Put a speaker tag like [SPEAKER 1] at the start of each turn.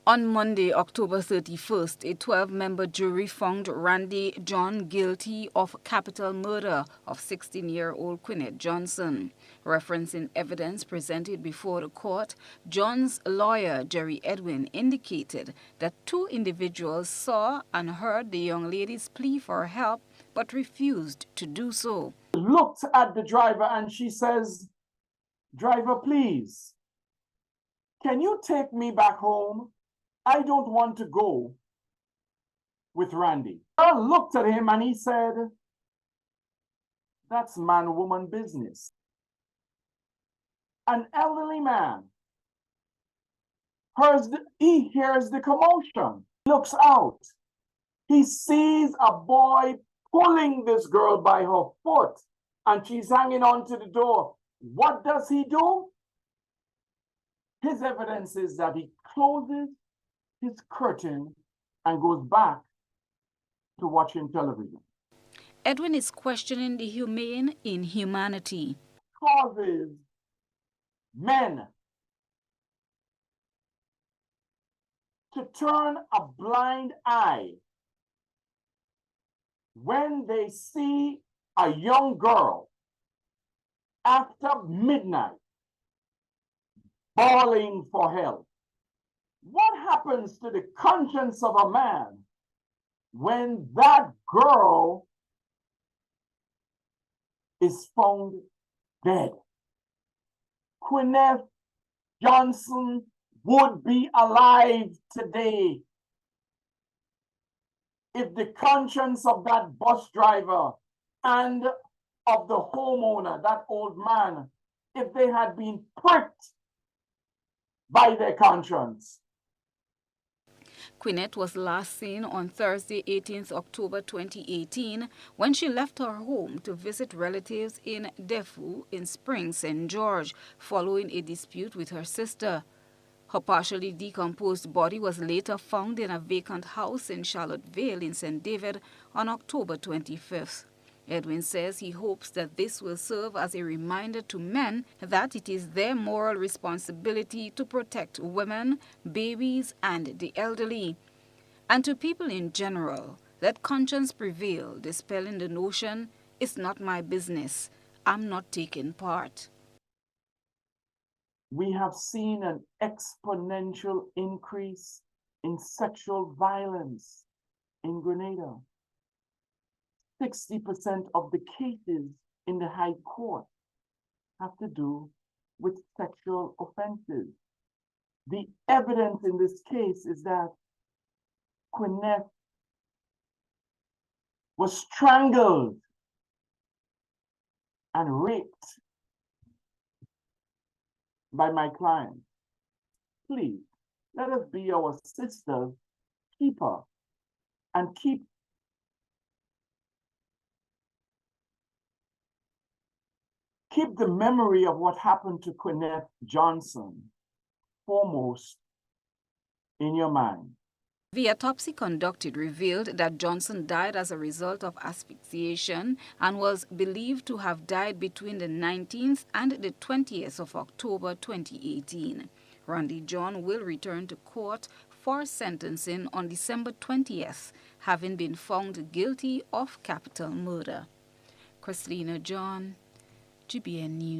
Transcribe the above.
[SPEAKER 1] On Monday, October 31st, a 12-member jury found Randy John guilty of capital murder of 16-year-old Queenette Johnson. Referencing evidence presented before the court, John's lawyer, Jerry Edwin, indicated that two individuals saw and heard the young lady's plea for help but refused to do so.
[SPEAKER 2] Looked at the driver and she says, "Driver, please, can you take me back home? I don't want to go with Randy." I looked at him and he said, "That's man-woman business." An elderly man, he hears the commotion, looks out. He sees a boy pulling this girl by her foot and she's hanging onto the door. What does he do? His evidence is that he closes his curtain and goes back to watching television.
[SPEAKER 1] Edwin is questioning the humane inhumanity.
[SPEAKER 2] Causes men to turn a blind eye when they see a young girl after midnight bawling for help. What happens to the conscience of a man when that girl is found dead? Queenette Johnson would be alive today if the conscience of that bus driver and of the homeowner, that old man, if they had been pricked by their conscience.
[SPEAKER 1] Queenette was last seen on Thursday, 18th October 2018, when she left her home to visit relatives in Defu in Spring, St. George, following a dispute with her sister. Her partially decomposed body was later found in a vacant house in Charlottesville in St. David on October 25th. Edwin says he hopes that this will serve as a reminder to men that it is their moral responsibility to protect women, babies, and the elderly. And to people in general, let conscience prevail, dispelling the notion, "It's not my business, I'm not taking part."
[SPEAKER 2] We have seen an exponential increase in sexual violence in Grenada. 60% of the cases in the High Court have to do with sexual offenses. The evidence in this case is that Queenette was strangled and raped by my client. Please, let us be our sister's keeper and keep the memory of what happened to Queenette Johnson foremost in your mind.
[SPEAKER 1] The autopsy conducted revealed that Johnson died as a result of asphyxiation and was believed to have died between the 19th and the 20th of October 2018. Randy John will return to court for sentencing on December 20th, having been found guilty of capital murder. Queenette John, GBN News.